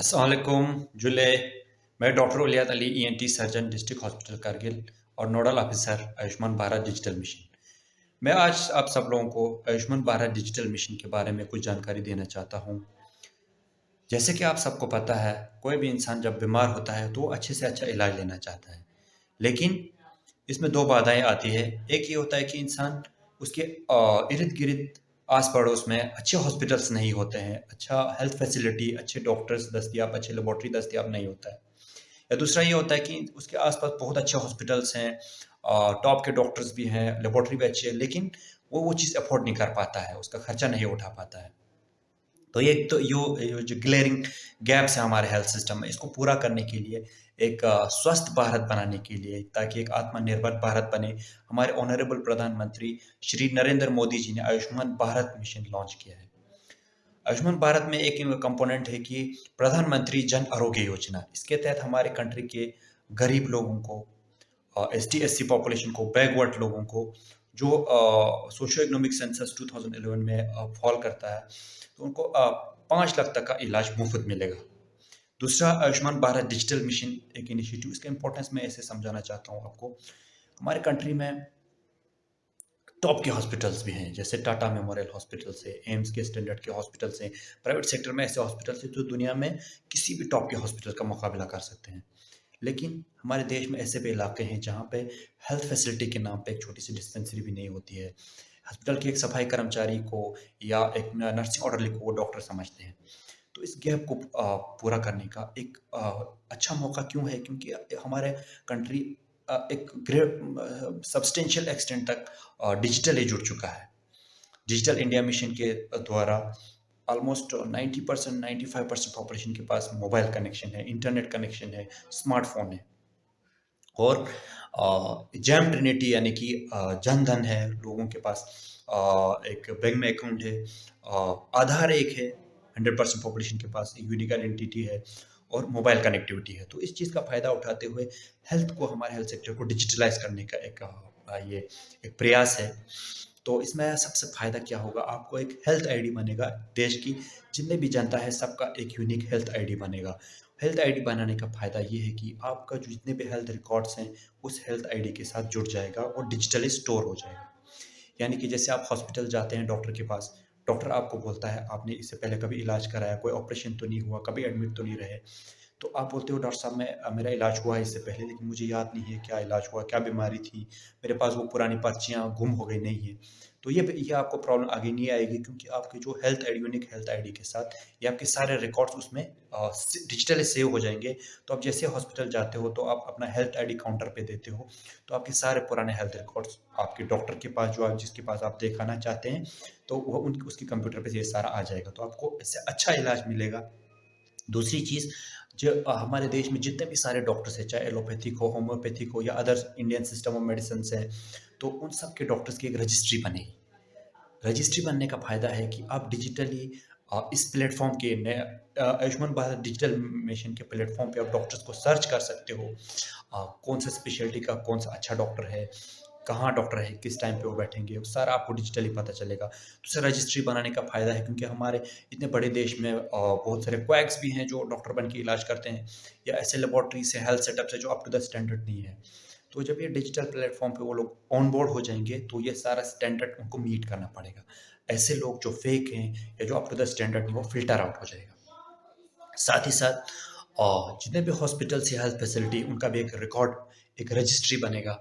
अस्सलाम वालेकुम जुले। मैं doctor Uliyat Ali ENT surgeon district hospital Kargil और nodal officer Ayushman Bharat digital mission. मैं आज आप सब लोगों को आयुष्मान भारत डिजिटल मिशन के बारे में कुछ जानकारी देना चाहता हूँ। जैसे कि आप सबको पता है, कोई भी इंसान जब बीमार होता है तो वो अच्छे से अच्छा इलाज लेना चाहता है, लेकिन इसमें दो बाधाएं आती है। एक ये होता है कि इंसान उसके इर्द गिर्द आस पड़ोस में अच्छे हॉस्पिटल्स नहीं होते हैं, अच्छा हेल्थ फैसिलिटी, अच्छे डॉक्टर्स दस्तियाब, अच्छे लेबॉर्ट्री दस्तियाब नहीं होता है। या दूसरा ये होता है कि उसके आसपास बहुत अच्छे हॉस्पिटल्स हैं, टॉप के डॉक्टर्स भी हैं, लेबॉर्ट्री भी अच्छी है, लेकिन वो चीज़ अफोर्ड नहीं कर पाता है, उसका खर्चा नहीं उठा पाता है। तो ये एक तो यो जो ग्लेयरिंग गैप्स है हमारे हेल्थ सिस्टम में, इसको पूरा करने के लिए, एक स्वस्थ भारत बनाने के लिए, ताकि एक आत्मनिर्भर भारत बने, हमारे ऑनरेबल प्रधानमंत्री श्री नरेंद्र मोदी जी ने आयुष्मान भारत मिशन लॉन्च किया है। आयुष्मान भारत में एक कंपोनेंट है कि प्रधानमंत्री जन आरोग्य योजना। इसके तहत हमारे कंट्री के गरीब लोगों को, S T S C population को, बैकवर्ड लोगों को, जो सोशो इकोनॉमिक सेंसस 2011 में फॉल करता है, तो उनको 5 लाख तक का इलाज मुफ्त मिलेगा। दूसरा, आयुष्मान भारत डिजिटल मिशन एक इनिशिएटिव, इसका इंपॉर्टेंस मैं ऐसे समझाना चाहता हूँ आपको। हमारे कंट्री में टॉप के हॉस्पिटल्स भी हैं, जैसे टाटा मेमोरियल हॉस्पिटल्स है, एम्स के स्टैंडर्ड के हॉस्पिटल्स हैं। प्राइवेट सेक्टर में ऐसे हॉस्पिटल्स हैं जो दुनिया में किसी भी टॉप के हॉस्पिटल का मुकाबला कर सकते हैं। लेकिन हमारे देश में ऐसे भी इलाके हैं जहाँ पे हेल्थ फैसिलिटी के नाम पे एक छोटी सी डिस्पेंसरी भी नहीं होती है। हॉस्पिटल के एक सफाई कर्मचारी को या एक नर्सिंग ऑर्डरली को वो डॉक्टर समझते हैं। तो इस गैप को पूरा करने का एक अच्छा मौका क्यों है? क्योंकि हमारे कंट्री एक ग्रेट सब्सटेंशियल एक्सटेंट तक डिजिटली जुड़ चुका है। डिजिटल इंडिया मिशन के द्वारा ऑलमोस्ट 90% 95% पॉपुलेशन के पास मोबाइल कनेक्शन है, इंटरनेट कनेक्शन है, स्मार्टफोन है। और जैम ट्रिनिटी यानी कि जन धन है लोगों के पास, एक बैंक में अकाउंट है, आधार एक है, 100% पॉपुलेशन के पास एक यूनिक आइडेंटिटी है, और मोबाइल कनेक्टिविटी है। तो इस चीज़ का फ़ायदा उठाते हुए हेल्थ को, हमारे हेल्थ सेक्टर को डिजिटलाइज करने का ये एक प्रयास है। तो इसमें सबसे फ़ायदा क्या होगा? आपको एक हेल्थ आईडी बनेगा। देश की जितने भी जनता है सबका एक यूनिक हेल्थ आईडी बनेगा। हेल्थ आईडी बनाने का फ़ायदा ये है कि आपका जो जितने भी हेल्थ रिकॉर्ड्स हैं, उस हेल्थ आईडी के साथ जुड़ जाएगा और डिजिटली स्टोर हो जाएगा। यानी कि जैसे आप हॉस्पिटल जाते हैं डॉक्टर के पास, डॉक्टर आपको बोलता है आपने इससे पहले कभी इलाज कराया, कोई ऑपरेशन तो नहीं हुआ, कभी एडमिट तो नहीं रहे। तो आप बोलते हो डॉक्टर साहब, मेरा इलाज हुआ है इससे पहले, लेकिन मुझे याद नहीं है क्या इलाज हुआ, क्या बीमारी थी, मेरे पास वो पुरानी पर्चियाँ गुम हो गई नहीं है। तो ये आपको प्रॉब्लम आगे नहीं आएगी, क्योंकि आपके जो health ID, unique health ID के साथ ये आपके सारे रिकॉर्ड्स उसमें डिजिटली सेव हो जाएँगे। तो आप जैसे हॉस्पिटल जाते हो तो आप अपना हेल्थ आईडी काउंटर पे देते हो, तो आपके सारे पुराने हेल्थ रिकॉर्ड्स आपके डॉक्टर के पास, जो आप जिसके पास आप दिखाना चाहते हैं, तो वो उन उसके कंप्यूटर पे ये सारा आ जाएगा। तो आपको इससे अच्छा इलाज मिलेगा। दूसरी चीज़, जो हमारे देश में जितने भी सारे डॉक्टर्स हैं, चाहे एलोपैथिक हो, होम्योपैथिक हो, या other Indian system of medicines हैं, तो उन सब के डॉक्टर्स की एक रजिस्ट्री बनेगी। रजिस्ट्री बनने का फ़ायदा है कि आप डिजिटली इस प्लेटफ़ॉर्म के आयुष्मान भारत डिजिटल मिशन के प्लेटफ़ॉर्म पे आप डॉक्टर्स को सर्च कर सकते हो। कौन-सा स्पेशलिटी का कौन-सा अच्छा डॉक्टर है, कहाँ डॉक्टर है, किस टाइम पे वो बैठेंगे, वो सारा आपको डिजिटली पता चलेगा। तो सर, रजिस्ट्री बनाने का फ़ायदा है, क्योंकि हमारे इतने बड़े देश में बहुत सारे क्वैक्स भी हैं जो डॉक्टर बन के इलाज करते हैं, या ऐसे लेबॉरेटरीज़ हैं, हेल्थ सेटअप्स हैं जो अप टू द स्टैंडर्ड नहीं है। तो जब ये डिजिटल प्लेटफ़ॉर्म पे वो लोग ऑन बोर्ड हो जाएँगे, तो ये सारा स्टैंडर्ड उनको मीट करना पड़ेगा। ऐसे लोग जो फेक हैं या जो अप टू द स्टैंडर्ड नहीं, वो फ़िल्टर आउट हो जाएगा। साथ ही साथ जितने भी हॉस्पिटल्स या हेल्थ फैसिलिटी, उनका भी एक रिकॉर्ड, एक रजिस्ट्री बनेगा।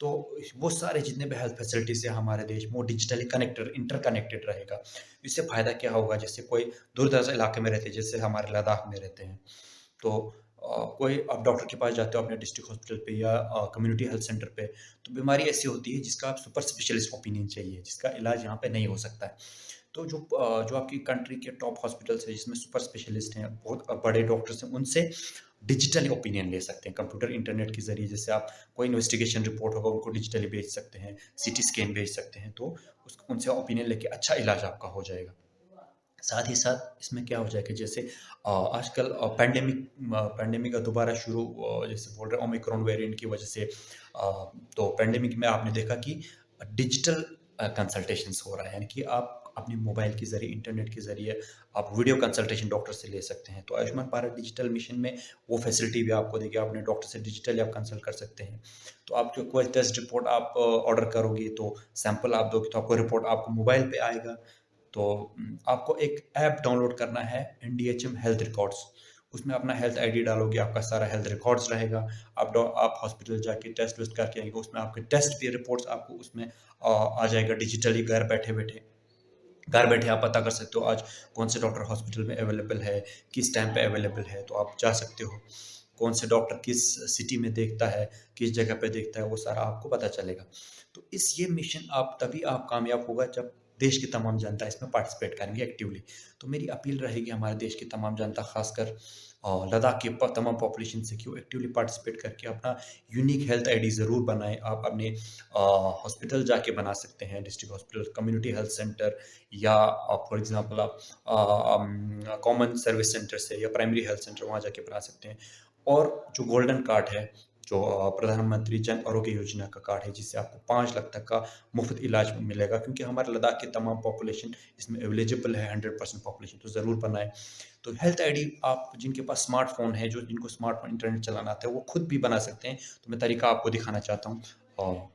तो वो सारे जितने भी हेल्थ फैसिलिटीज़ हैं हमारे देश में, वो डिजिटली कनेक्टेड, इंटरकनेक्टेड रहेगा। इससे फ़ायदा क्या होगा? जैसे कोई दूर-दराज़ इलाके में रहते हैं, जैसे हमारे लद्दाख में रहते हैं, तो कोई आप डॉक्टर के पास जाते हो अपने डिस्ट्रिक्ट हॉस्पिटल पे या कम्युनिटी हेल्थ सेंटर पे, तो बीमारी ऐसी होती है जिसका आप सुपर स्पेशलिस्ट ओपिनियन चाहिए, जिसका इलाज यहाँ पे नहीं हो सकता है। तो जो आपकी कंट्री के टॉप हॉस्पिटल्स हैं, जिसमें सुपर स्पेशलिस्ट हैं, बहुत बड़े डॉक्टर्स हैं, उनसे डिजिटली ओपिनियन ले सकते हैं कंप्यूटर इंटरनेट के ज़रिए। जैसे आप कोई इन्वेस्टिगेशन रिपोर्ट होगा, उनको डिजिटली भेज सकते हैं, सीटी स्कैन भेज सकते हैं, तो उस उनसे ओपिनियन लेके अच्छा इलाज आपका हो जाएगा। साथ ही साथ इसमें क्या हो जाएगा, जैसे आजकल पैंडेमिक का दोबारा शुरू, जैसे बोल रहे हैं ओमिक्रॉन वेरिएंट की वजह से, तो पैंडेमिक में आपने देखा कि डिजिटल कंसल्टेशंस हो रहा है, यानी कि आप अपने मोबाइल के ज़रिए, इंटरनेट के ज़रिए आप वीडियो कंसल्टेशन डॉक्टर से ले सकते हैं। तो आयुष्मान भारत डिजिटल मिशन में वो फैसिलिटी भी आपको देगी, अपने डॉक्टर से डिजिटली आप कंसल्ट कर सकते हैं। तो आपको कोई टेस्ट रिपोर्ट आप ऑर्डर करोगे, तो सैंपल आप दोगे, तो आपको रिपोर्ट आपको मोबाइल पे आएगा। तो आपको एक ऐप डाउनलोड करना है, एनडीएचएम हेल्थ रिकॉर्ड्स। उसमें अपना हेल्थ आईडी डालोगे, आपका सारा हेल्थ रिकॉर्ड्स रहेगा। आप हॉस्पिटल जाके टेस्ट वेस्ट करके आएंगे, उसमें आपके टेस्ट की रिपोर्ट्स आपको उसमें आ जाएगा डिजिटली। घर बैठे आप पता कर सकते हो आज कौन से डॉक्टर हॉस्पिटल में अवेलेबल है, किस टाइम पे अवेलेबल है, तो आप जा सकते हो। कौन से डॉक्टर किस सिटी में देखता है, किस जगह पे देखता है, वो सारा आपको पता चलेगा। तो ये मिशन आप तभी आप कामयाब होगा जब देश की तमाम जनता इसमें पार्टिसिपेट करेंगे एक्टिवली। तो मेरी अपील रहेगी हमारे देश की तमाम जनता, खासकर लद्दाख की तमाम पॉपुलेशन से, कि वो एक्टिवली पार्टिसिपेट करके अपना यूनिक हेल्थ आईडी ज़रूर बनाएं। आप अपने हॉस्पिटल जाके बना सकते हैं, district hospital, community health centre, या फॉर एग्जांपल आप कॉमन सर्विस सेंटर से या प्राइमरी हेल्थ सेंटर वहाँ जाके बना सकते हैं। और जो गोल्डन कार्ड है, जो प्रधानमंत्री जन आरोग्य योजना का कार्ड है, जिससे आपको 5 लाख तक का मुफ्त इलाज मिलेगा, क्योंकि हमारे लद्दाख की तमाम पॉपुलेशन इसमें एलिजिबल है, 100% पॉपुलेशन, तो ज़रूर बनाएं। तो हेल्थ आईडी आप जिनके पास स्मार्टफोन है, जो जिनको स्मार्टफोन इंटरनेट चलाना आता है, वो खुद भी बना सकते हैं। तो मैं तरीका आपको दिखाना चाहता हूँ, और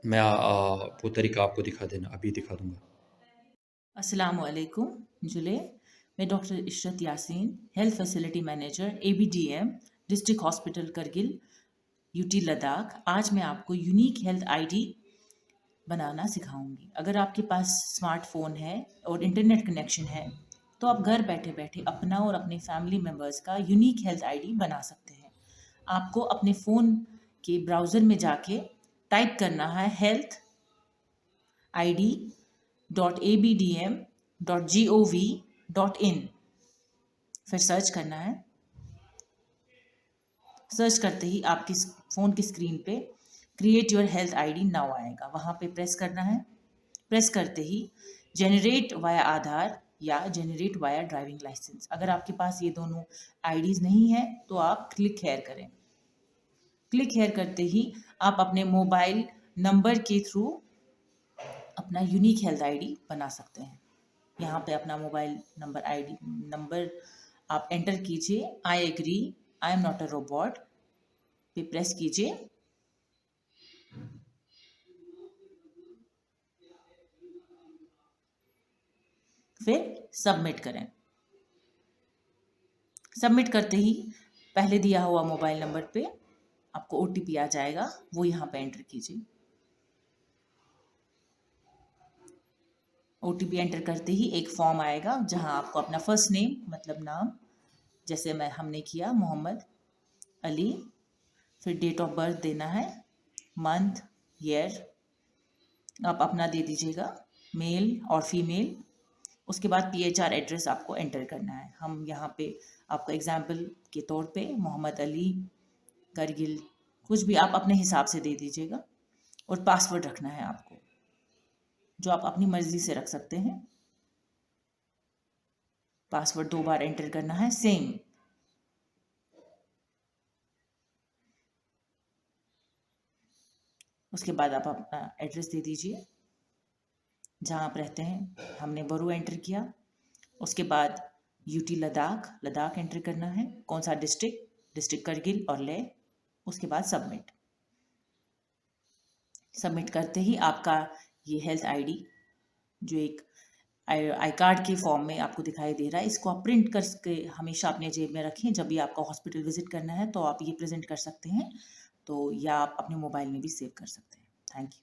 मैं वो तरीका आपको दिखा देना अभी दिखा दूंगा। अस्सलामुअलैकुम जुले। मैं doctor Ishrat Yasin, health facility manager ABDM district hospital Kargil UT Ladakh. आज मैं आपको यूनिक हेल्थ आईडी बनाना सिखाऊंगी। अगर आपके पास स्मार्टफोन है और इंटरनेट कनेक्शन है तो आप घर बैठे बैठे अपना और अपने फैमिली मेम्बर्स का यूनिक हेल्थ आईडी बना सकते हैं। आपको अपने फ़ोन के ब्राउज़र में जाके टाइप करना है health.abdm.gov.in, फिर सर्च करना है। सर्च करते ही आपकी फ़ोन की स्क्रीन पे create your health ID now आएगा, वहाँ पे प्रेस करना है। प्रेस करते ही जनरेट वाया आधार या जनरेट वाया ड्राइविंग लाइसेंस, अगर आपके पास ये दोनों आईडीज़ नहीं है तो आप क्लिक हेयर करें। क्लिक हेयर करते ही आप अपने मोबाइल नंबर के थ्रू अपना यूनिक हेल्थ आईडी बना सकते हैं। यहाँ पे अपना मोबाइल नंबर आप एंटर कीजिए। I agree, I am not a robot पे प्रेस कीजिए। फिर सबमिट करें। सबमिट करते ही पहले दिया हुआ मोबाइल नंबर पे आपको OTP आ जाएगा, वो यहाँ पे एंटर कीजिए। OTP एंटर करते ही एक फॉर्म आएगा जहाँ आपको अपना फर्स्ट नेम मतलब नाम, जैसे हमने किया मोहम्मद अली, फिर डेट ऑफ बर्थ देना है, मंथ, ईयर आप अपना दे दीजिएगा, मेल और फीमेल। उसके बाद PHR एड्रेस आपको एंटर करना है। हम यहाँ पे आपको एग्जाम्पल के तौर पे मोहम्मद अली करगिल, कुछ भी आप अपने हिसाब से दे दीजिएगा। और पासवर्ड रखना है आपको, जो आप अपनी मर्ज़ी से रख सकते हैं। पासवर्ड 2 बार एंटर करना है सेम। उसके बाद आप अपना एड्रेस दे दीजिए जहाँ आप रहते हैं। हमने बरू एंटर किया। उसके बाद यूटी लद्दाख एंटर करना है, कौन सा डिस्ट्रिक्ट करगिल और ले। उसके बाद सबमिट करते ही आपका ये हेल्थ आईडी, जो एक आई कार्ड के फॉर्म में आपको दिखाई दे रहा है, इसको आप प्रिंट करके हमेशा अपने जेब में रखें। जब भी आपका हॉस्पिटल विजिट करना है तो आप ये प्रेजेंट कर सकते हैं, तो या आप अपने मोबाइल में भी सेव कर सकते हैं। Thank you.